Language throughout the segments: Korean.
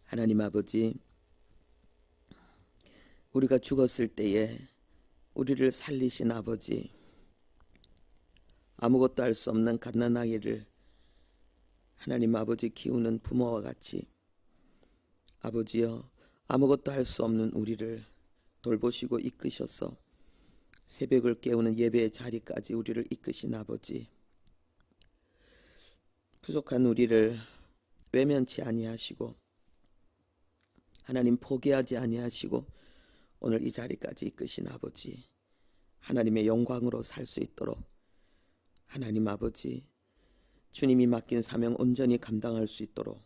하나님 아버지, 우리가 죽었을 때에 우리를 살리신 아버지, 아무것도 할 수 없는 갓난아기를 하나님 아버지 키우는 부모와 같이 아버지여, 아무것도 할 수 없는 우리를 돌보시고 이끄셔서 새벽을 깨우는 예배의 자리까지 우리를 이끄신 아버지, 부족한 우리를 외면치 아니하시고 하나님 포기하지 아니하시고 오늘 이 자리까지 이끄신 아버지, 하나님의 영광으로 살 수 있도록 하나님 아버지, 주님이 맡긴 사명 온전히 감당할 수 있도록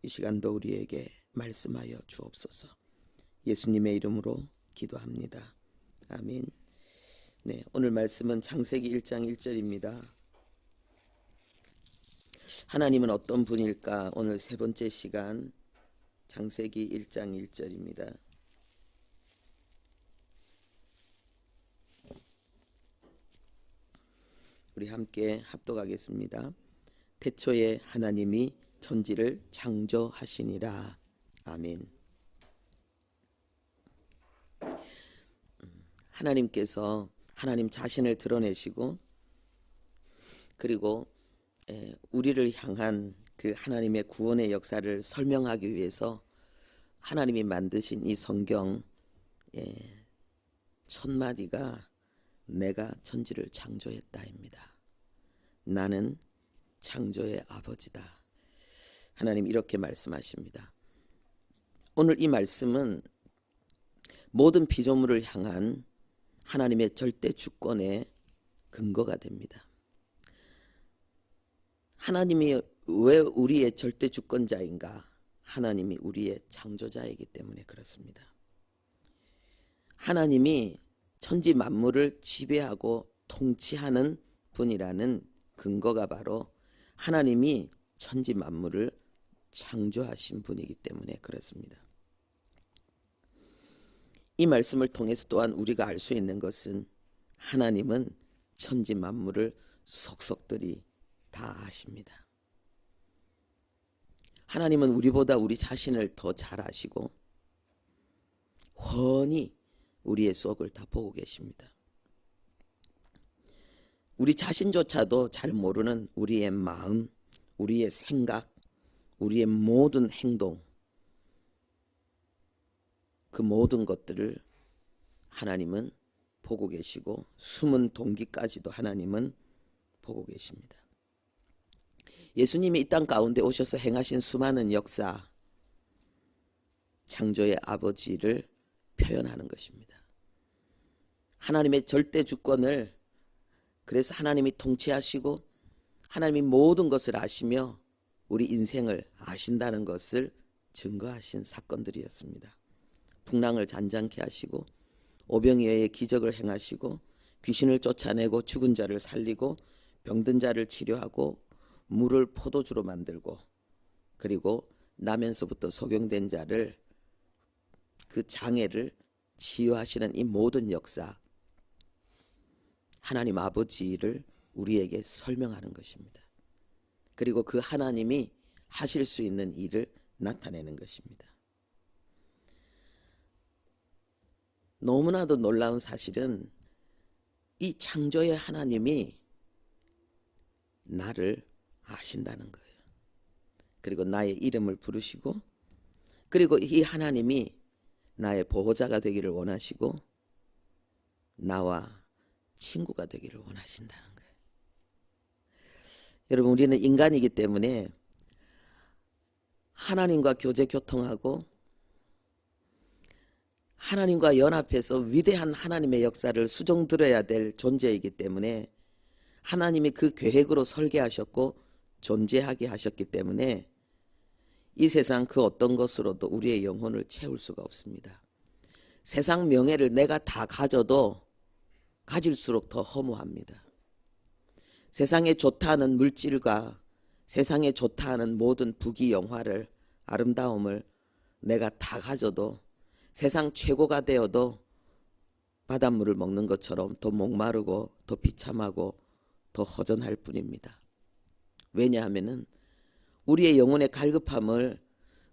이 시간도 우리에게 말씀하여 주옵소서. 예수님의 이름으로 기도합니다. 아멘. 네, 오늘 말씀은 창세기 1장 1절입니다. 하나님은 어떤 분일까? 오늘 세 번째 시간 창세기 1장 1절입니다. 우리 함께 합독하겠습니다. 태초에 하나님이 천지를 창조하시니라. 아멘. 하나님께서 하나님 자신을 드러내시고 그리고 우리를 향한 그 하나님의 구원의 역사를 설명하기 위해서 하나님이 만드신 이 성경 첫 마디가 내가 천지를 창조했다입니다. 나는 창조의 아버지다. 하나님 이렇게 말씀하십니다. 오늘 이 말씀은 모든 피조물을 향한 하나님의 절대 주권의 근거가 됩니다. 하나님이 왜 우리의 절대 주권자인가? 하나님이 우리의 창조자이기 때문에 그렇습니다. 하나님이 천지 만물을 지배하고 통치하는 분이라는 근거가 바로 하나님이 천지 만물을 창조하신 분이기 때문에 그렇습니다. 이 말씀을 통해서 또한 우리가 알 수 있는 것은 하나님은 천지 만물을 속속들이 다 아십니다. 하나님은 우리보다 우리 자신을 더 잘 아시고 훤히 우리의 속을 다 보고 계십니다. 우리 자신조차도 잘 모르는 우리의 마음, 우리의 생각, 우리의 모든 행동, 그 모든 것들을 하나님은 보고 계시고 숨은 동기까지도 하나님은 보고 계십니다. 예수님이 이 땅 가운데 오셔서 행하신 수많은 역사, 창조의 아버지를 표현하는 것입니다. 하나님의 절대 주권을, 그래서 하나님이 통치하시고 하나님이 모든 것을 아시며 우리 인생을 아신다는 것을 증거하신 사건들이었습니다. 풍랑을 잔잔케 하시고 오병이어의 기적을 행하시고 귀신을 쫓아내고 죽은 자를 살리고 병든 자를 치료하고 물을 포도주로 만들고 그리고 나면서부터 소경된 자를 그 장애를 치유하시는 이 모든 역사, 하나님 아버지를 우리에게 설명하는 것입니다. 그리고 그 하나님이 하실 수 있는 일을 나타내는 것입니다. 너무나도 놀라운 사실은 이 창조의 하나님이 나를 아신다는 거예요. 그리고 나의 이름을 부르시고 그리고 이 하나님이 나의 보호자가 되기를 원하시고 나와 친구가 되기를 원하신다는 거예요. 여러분, 우리는 인간이기 때문에 하나님과 교제 교통하고 하나님과 연합해서 위대한 하나님의 역사를 수종들어야 될 존재이기 때문에 하나님이 그 계획으로 설계하셨고 존재하게 하셨기 때문에 이 세상 그 어떤 것으로도 우리의 영혼을 채울 수가 없습니다. 세상 명예를 내가 다 가져도 가질수록 더 허무합니다. 세상에 좋다 하는 물질과 세상에 좋다 하는 모든 부귀영화를, 아름다움을 내가 다 가져도 세상 최고가 되어도 바닷물을 먹는 것처럼 더 목마르고 더 비참하고 더 허전할 뿐입니다. 왜냐하면은 우리의 영혼의 갈급함을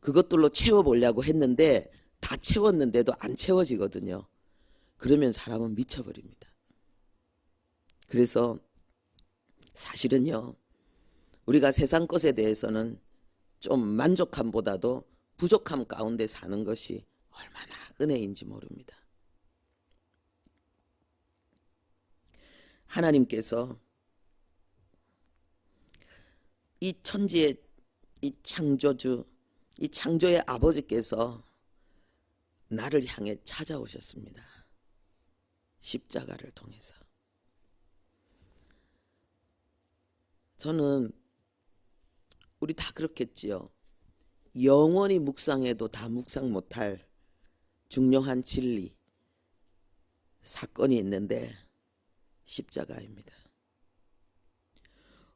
그것들로 채워보려고 했는데 다 채웠는데도 안 채워지거든요. 그러면 사람은 미쳐버립니다. 그래서 사실은요, 우리가 세상 것에 대해서는 좀 만족함보다도 부족함 가운데 사는 것이 얼마나 은혜인지 모릅니다. 하나님께서 이 천지의 이 창조주, 이 창조의 아버지께서 나를 향해 찾아오셨습니다. 십자가를 통해서. 저는 우리 다 그렇겠지요. 영원히 묵상해도 다 묵상 못할 중요한 진리, 사건이 있는데 십자가입니다.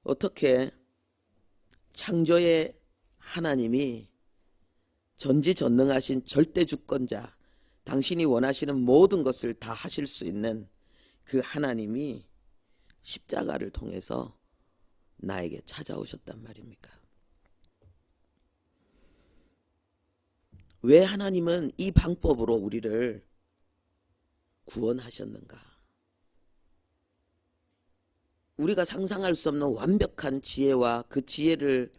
어떻게 창조의 하나님이 전지전능하신 절대주권자, 당신이 원하시는 모든 것을 다 하실 수 있는 그 하나님이 십자가를 통해서 나에게 찾아오셨단 말입니까? 왜 하나님은 이 방법으로 우리를 구원하셨는가? 우리가 상상할 수 없는 완벽한 지혜와 그 지혜를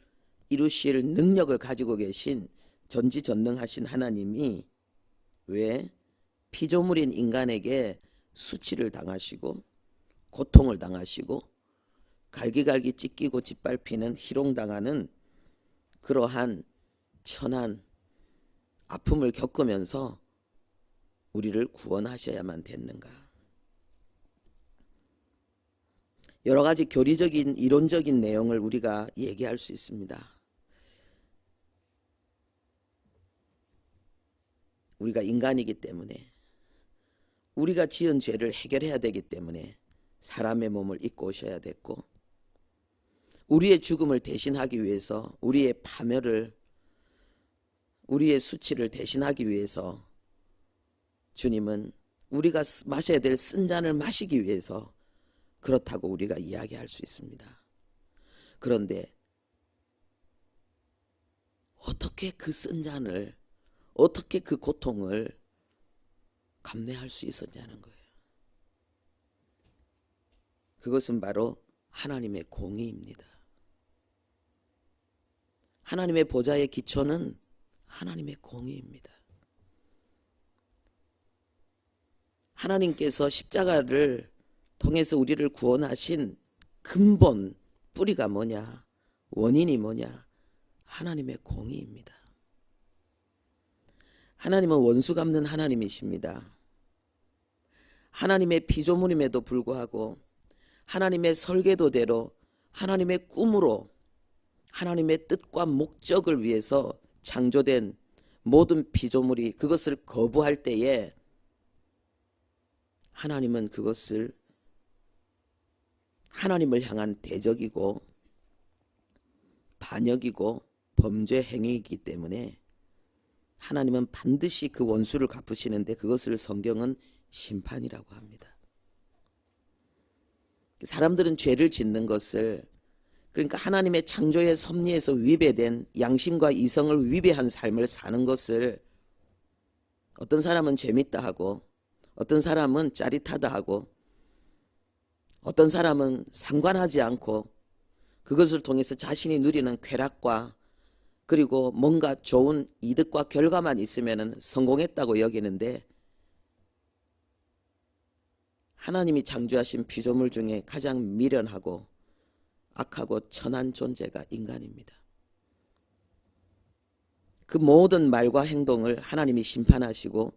이루실 능력을 가지고 계신 전지전능하신 하나님이 왜 피조물인 인간에게 수치를 당하시고 고통을 당하시고 갈기갈기 찢기고 짓밟히는 희롱당하는 그러한 천한 아픔을 겪으면서 우리를 구원하셔야만 됐는가? 여러 가지 교리적인 이론적인 내용을 우리가 얘기할 수 있습니다. 우리가 인간이기 때문에, 우리가 지은 죄를 해결해야 되기 때문에 사람의 몸을 입고 오셔야 됐고, 우리의 죽음을 대신하기 위해서, 우리의 파멸을, 우리의 수치를 대신하기 위해서 주님은 우리가 마셔야 될 쓴 잔을 마시기 위해서 그렇다고 우리가 이야기할 수 있습니다. 그런데 어떻게 그 쓴 잔을, 어떻게 그 고통을 감내할 수 있었냐는 거예요. 그것은 바로 하나님의 공의입니다. 하나님의 보좌의 기초는 하나님의 공의입니다. 하나님께서 십자가를 통해서 우리를 구원하신 근본, 뿌리가 뭐냐, 원인이 뭐냐, 하나님의 공의입니다. 하나님은 원수 갚는 하나님이십니다. 하나님의 피조물임에도 불구하고 하나님의 설계도대로, 하나님의 꿈으로, 하나님의 뜻과 목적을 위해서 창조된 모든 피조물이 그것을 거부할 때에 하나님은 그것을 하나님을 향한 대적이고 반역이고 범죄 행위이기 때문에 하나님은 반드시 그 원수를 갚으시는데 그것을 성경은 심판이라고 합니다. 사람들은 죄를 짓는 것을, 그러니까 하나님의 창조의 섭리에서 위배된 양심과 이성을 위배한 삶을 사는 것을 어떤 사람은 재밌다 하고, 어떤 사람은 짜릿하다 하고, 어떤 사람은 상관하지 않고 그것을 통해서 자신이 누리는 쾌락과 그리고 뭔가 좋은 이득과 결과만 있으면 성공했다고 여기는데, 하나님이 창조하신 피조물 중에 가장 미련하고 악하고 천한 존재가 인간입니다. 그 모든 말과 행동을 하나님이 심판하시고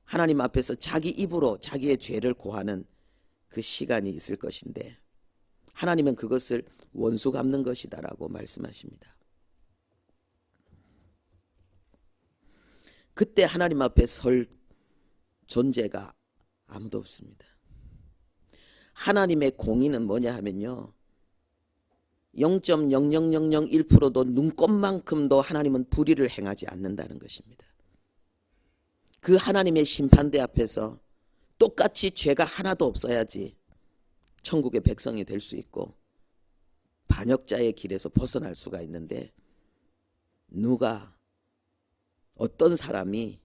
하나님 앞에서 자기 입으로 자기의 죄를 고하는 그 시간이 있을 것인데, 하나님은 그것을 원수 갚는 것이다라고 말씀하십니다. 그때 하나님 앞에 설 존재가 아무도 없습니다. 하나님의 공의는 뭐냐 하면요, 0.00001%도 눈꼽만큼도 하나님은 불의를 행하지 않는다는 것입니다. 그 하나님의 심판대 앞에서 똑같이 죄가 하나도 없어야지 천국의 백성이 될 수 있고 반역자의 길에서 벗어날 수가 있는데, 누가 어떤 사람이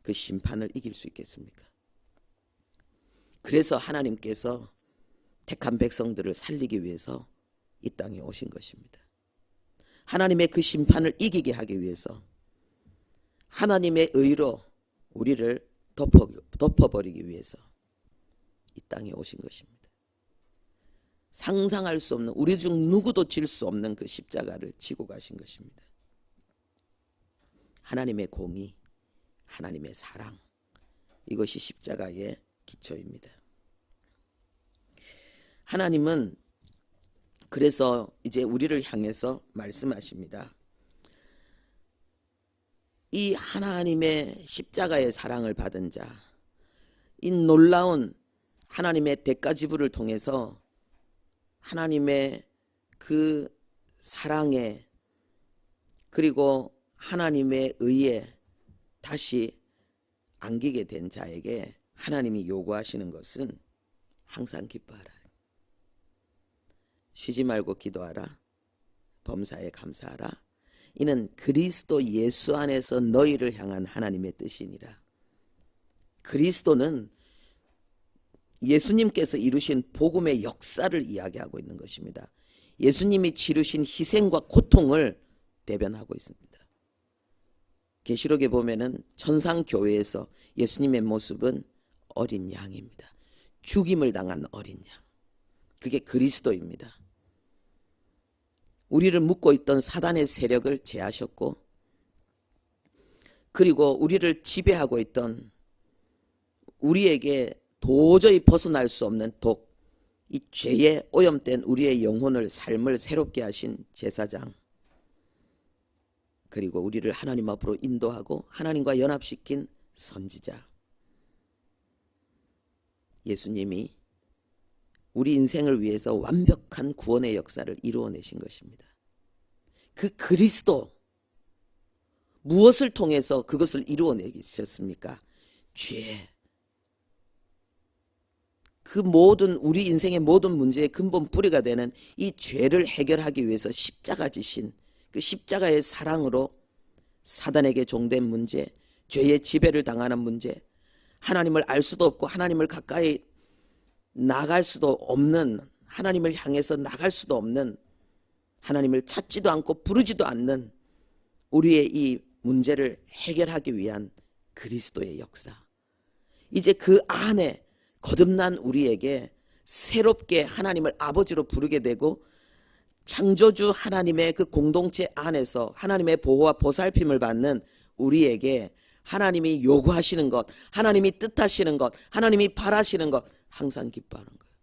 그 심판을 이길 수 있겠습니까? 그래서 하나님께서 택한 백성들을 살리기 위해서 이 땅에 오신 것입니다. 하나님의 그 심판을 이기게 하기 위해서 하나님의 의로 우리를 덮어버리기 위해서 이 땅에 오신 것입니다. 상상할 수 없는, 우리 중 누구도 질 수 없는 그 십자가를 지고 가신 것입니다. 하나님의 공의, 하나님의 사랑, 이것이 십자가의 기초입니다. 하나님은 그래서 이제 우리를 향해서 말씀하십니다. 이 하나님의 십자가의 사랑을 받은 자, 이 놀라운 하나님의 대가 지불을 통해서 하나님의 그 사랑에, 그리고 하나님의 의에 다시 안기게 된 자에게 하나님이 요구하시는 것은 항상 기뻐하라, 쉬지 말고 기도하라, 범사에 감사하라, 이는 그리스도 예수 안에서 너희를 향한 하나님의 뜻이니라. 그리스도는 예수님께서 이루신 복음의 역사를 이야기하고 있는 것입니다. 예수님이 치르신 희생과 고통을 대변하고 있습니다. 계시록에 보면은 천상교회에서 예수님의 모습은 어린 양입니다. 죽임을 당한 어린 양. 그게 그리스도입니다. 우리를 묶고 있던 사단의 세력을 제하셨고, 그리고 우리를 지배하고 있던, 우리에게 도저히 벗어날 수 없는 독, 이 죄에 오염된 우리의 영혼을, 삶을 새롭게 하신 제사장, 그리고 우리를 하나님 앞으로 인도하고 하나님과 연합시킨 선지자, 예수님이 우리 인생을 위해서 완벽한 구원의 역사를 이루어내신 것입니다. 그 그리스도, 무엇을 통해서 그것을 이루어내셨습니까? 죄. 그 모든, 우리 인생의 모든 문제의 근본 뿌리가 되는 이 죄를 해결하기 위해서 십자가 지신 그 십자가의 사랑으로 사단에게 종된 문제, 죄의 지배를 당하는 문제, 하나님을 알 수도 없고 하나님을 가까이 나갈 수도 없는, 하나님을 향해서 나갈 수도 없는, 하나님을 찾지도 않고 부르지도 않는 우리의 이 문제를 해결하기 위한 그리스도의 역사. 이제 그 안에 거듭난 우리에게 새롭게 하나님을 아버지로 부르게 되고, 창조주 하나님의 그 공동체 안에서 하나님의 보호와 보살핌을 받는 우리에게 하나님이 요구하시는 것, 하나님이 뜻하시는 것, 하나님이 바라시는 것 항상 기뻐하는 거예요.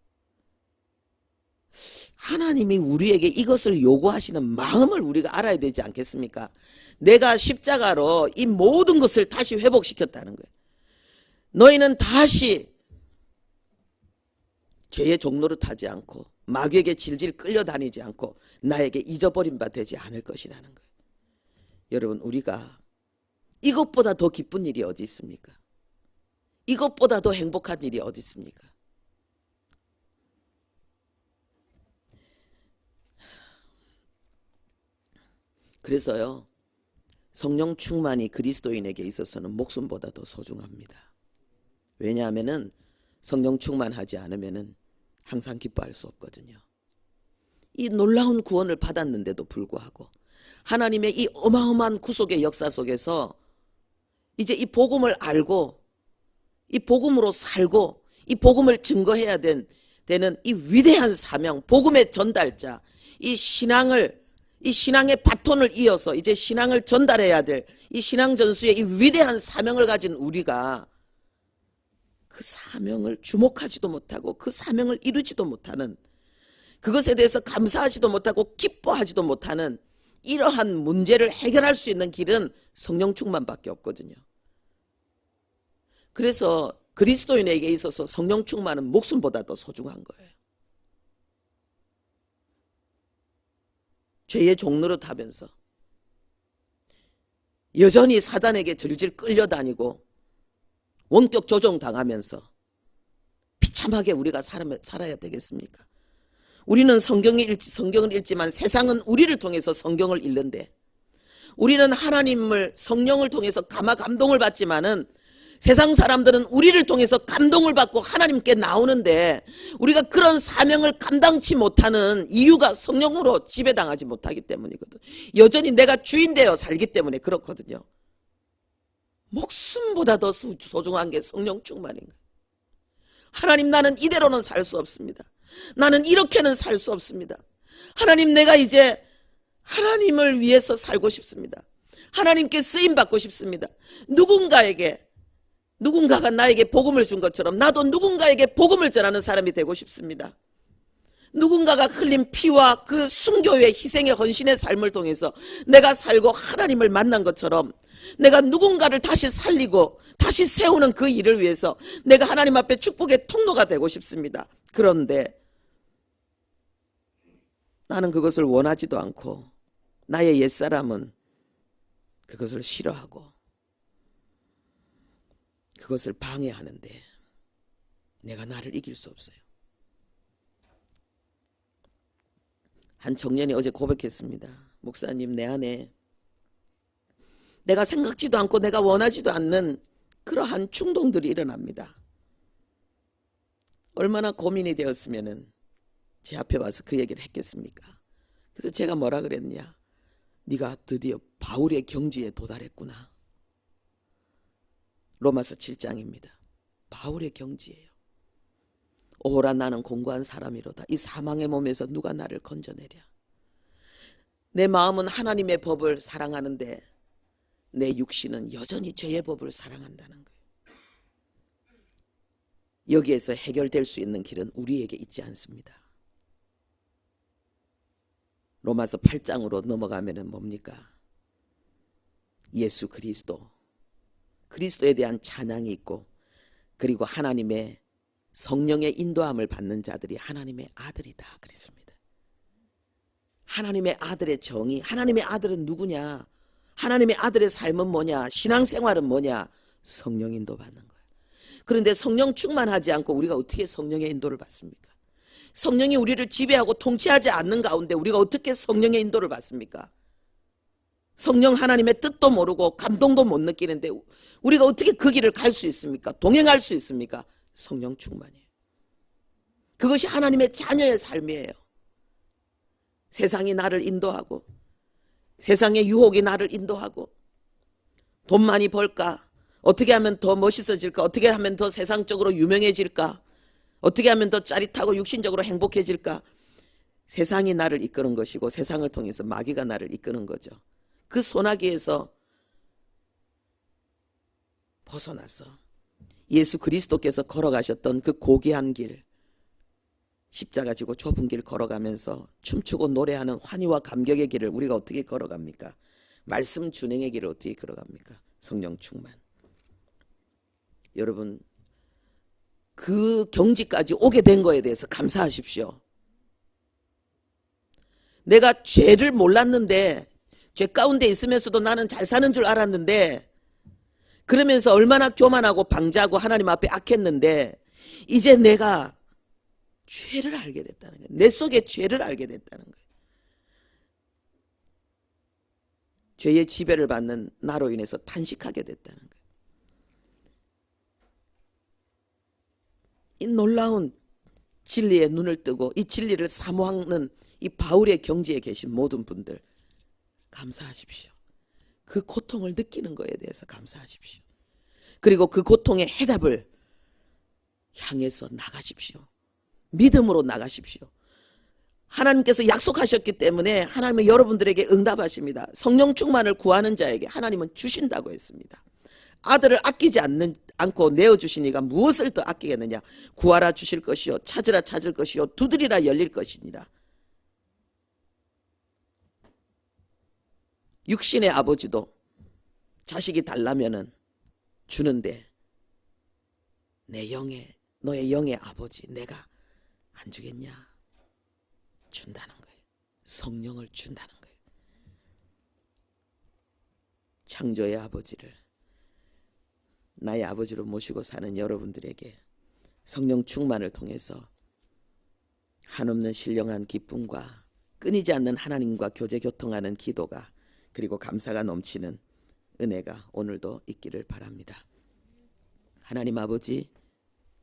하나님이 우리에게 이것을 요구하시는 마음을 우리가 알아야 되지 않겠습니까? 내가 십자가로 이 모든 것을 다시 회복시켰다는 거예요. 너희는 다시 죄의 종로를 타지 않고 마귀에게 질질 끌려다니지 않고 나에게 잊어버린 바 되지 않을 것이라는 거예요. 여러분, 우리가 이것보다 더 기쁜 일이 어디 있습니까? 이것보다 더 행복한 일이 어디 있습니까? 그래서요, 성령 충만이 그리스도인에게 있어서는 목숨보다 더 소중합니다. 왜냐하면은 성령 충만하지 않으면은 항상 기뻐할 수 없거든요. 이 놀라운 구원을 받았는데도 불구하고 하나님의 이 어마어마한 구속의 역사 속에서 이제 이 복음을 알고 이 복음으로 살고 이 복음을 증거해야 되는 이 위대한 사명, 복음의 전달자, 이 신앙의 바톤을 이어서 이제 신앙을 전달해야 될 이 신앙 전수의 이 위대한 사명을 가진 우리가 그 사명을 주목하지도 못하고 그 사명을 이루지도 못하는, 그것에 대해서 감사하지도 못하고 기뻐하지도 못하는 이러한 문제를 해결할 수 있는 길은 성령 충만밖에 없거든요. 그래서 그리스도인에게 있어서 성령 충만은 목숨보다 더 소중한 거예요. 죄의 종로로 타면서 여전히 사단에게 질질 끌려다니고 원격 조종당하면서 비참하게 우리가 살아야 되겠습니까? 우리는 성경을 읽지만 세상은 우리를 통해서 성경을 읽는데, 우리는 하나님을 성령을 통해서 감동을 받지만은 세상 사람들은 우리를 통해서 감동을 받고 하나님께 나오는데 우리가 그런 사명을 감당치 못하는 이유가 성령으로 지배당하지 못하기 때문이거든. 여전히 내가 주인 되어 살기 때문에 그렇거든요. 목숨보다 더 소중한 게 성령 충만인 거예요. 하나님, 나는 이대로는 살 수 없습니다. 나는 이렇게는 살 수 없습니다. 하나님, 내가 이제 하나님을 위해서 살고 싶습니다. 하나님께 쓰임받고 싶습니다. 누군가가 나에게 복음을 준 것처럼 나도 누군가에게 복음을 전하는 사람이 되고 싶습니다. 누군가가 흘린 피와 그 순교의 희생의 헌신의 삶을 통해서 내가 살고 하나님을 만난 것처럼 내가 누군가를 다시 살리고 다시 세우는 그 일을 위해서 내가 하나님 앞에 축복의 통로가 되고 싶습니다. 그런데 나는 그것을 원하지도 않고 나의 옛사람은 그것을 싫어하고 그것을 방해하는데 내가 나를 이길 수 없어요. 한 청년이 어제 고백했습니다. 목사님, 내 안에 내가 생각지도 않고 내가 원하지도 않는 그러한 충동들이 일어납니다. 얼마나 고민이 되었으면 제 앞에 와서 그 얘기를 했겠습니까? 그래서 제가 뭐라 그랬냐? 네가 드디어 바울의 경지에 도달했구나. 로마서 7장입니다. 바울의 경지예요. 오호라, 나는 공고한 사람이로다. 이 사망의 몸에서 누가 나를 건져내랴. 내 마음은 하나님의 법을 사랑하는데 내 육신은 여전히 죄의 법을 사랑한다는 거예요. 여기에서 해결될 수 있는 길은 우리에게 있지 않습니다. 로마서 8장으로 넘어가면은 뭡니까? 예수 그리스도에 대한 찬양이 있고, 그리고 하나님의 성령의 인도함을 받는 자들이 하나님의 아들이다 그랬습니다. 하나님의 아들의 정의, 하나님의 아들은 누구냐? 하나님의 아들의 삶은 뭐냐? 신앙생활은 뭐냐? 성령 인도 받는 거예요. 그런데 성령 충만하지 않고 우리가 어떻게 성령의 인도를 받습니까? 성령이 우리를 지배하고 통치하지 않는 가운데 우리가 어떻게 성령의 인도를 받습니까? 성령 하나님의 뜻도 모르고 감동도 못 느끼는데 우리가 어떻게 그 길을 갈 수 있습니까? 동행할 수 있습니까? 성령 충만이에요. 그것이 하나님의 자녀의 삶이에요. 세상이 나를 인도하고, 세상의 유혹이 나를 인도하고, 돈 많이 벌까? 어떻게 하면 더 멋있어질까? 어떻게 하면 더 세상적으로 유명해질까? 어떻게 하면 더 짜릿하고 육신적으로 행복해질까? 세상이 나를 이끄는 것이고 세상을 통해서 마귀가 나를 이끄는 거죠. 그 소나기에서 벗어나서 예수 그리스도께서 걸어가셨던 그 고귀한 길, 십자가 지고 좁은 길 걸어가면서 춤추고 노래하는 환희와 감격의 길을 우리가 어떻게 걸어갑니까? 말씀 준행의 길을 어떻게 걸어갑니까? 성령 충만. 여러분, 그 경지까지 오게 된 거에 대해서 감사하십시오. 내가 죄를 몰랐는데, 죄 가운데 있으면서도 나는 잘 사는 줄 알았는데, 그러면서 얼마나 교만하고 방자하고 하나님 앞에 악했는데 이제 내가 죄를 알게 됐다는 거예요. 내 속에 죄를 알게 됐다는 거예요. 죄의 지배를 받는 나로 인해서 탄식하게 됐다는 거예요. 이 놀라운 진리에 눈을 뜨고 이 진리를 사모하는 이 바울의 경지에 계신 모든 분들, 감사하십시오. 그 고통을 느끼는 것에 대해서 감사하십시오. 그리고 그 고통의 해답을 향해서 나가십시오. 믿음으로 나가십시오. 하나님께서 약속하셨기 때문에 하나님은 여러분들에게 응답하십니다. 성령 충만을 구하는 자에게 하나님은 주신다고 했습니다. 아들을 아끼지 않고 내어주시니가 무엇을 더 아끼겠느냐? 구하라 주실 것이요, 찾으라 찾을 것이요, 두드리라 열릴 것이니라. 육신의 아버지도 자식이 달라면은 주는데 너의 영의 아버지 내가 안 주겠냐? 준다는 거예요. 성령을 준다는 거예요. 창조의 아버지를 나의 아버지로 모시고 사는 여러분들에게 성령 충만을 통해서 한없는 신령한 기쁨과 끊이지 않는 하나님과 교제 교통하는 기도가 그리고 감사가 넘치는 은혜가 오늘도 있기를 바랍니다. 하나님 아버지,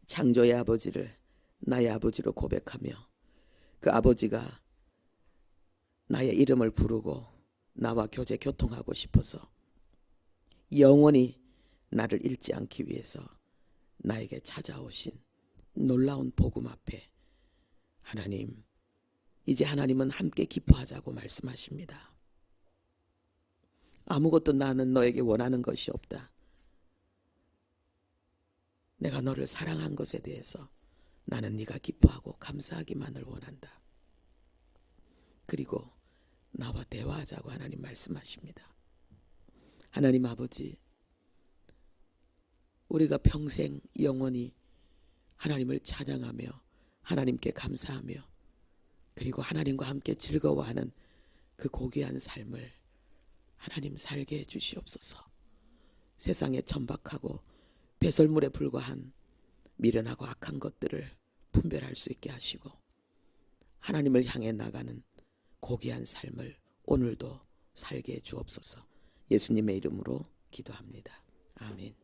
창조의 아버지를 나의 아버지로 고백하며 그 아버지가 나의 이름을 부르고 나와 교제 교통하고 싶어서 영원히 나를 잃지 않기 위해서 나에게 찾아오신 놀라운 복음 앞에 하나님, 이제 하나님은 함께 기뻐하자고 말씀하십니다. 아무것도 나는 너에게 원하는 것이 없다. 내가 너를 사랑한 것에 대해서 나는 네가 기뻐하고 감사하기만을 원한다. 그리고 나와 대화하자고 하나님 말씀하십니다. 하나님 아버지, 우리가 평생 영원히 하나님을 찬양하며 하나님께 감사하며 그리고 하나님과 함께 즐거워하는 그 고귀한 삶을 하나님 살게 해 주시옵소서. 세상에 천박하고 배설물에 불과한 미련하고 악한 것들을 분별할 수 있게 하시고 하나님을 향해 나가는 고귀한 삶을 오늘도 살게 해 주옵소서. 예수님의 이름으로 기도합니다. 아멘.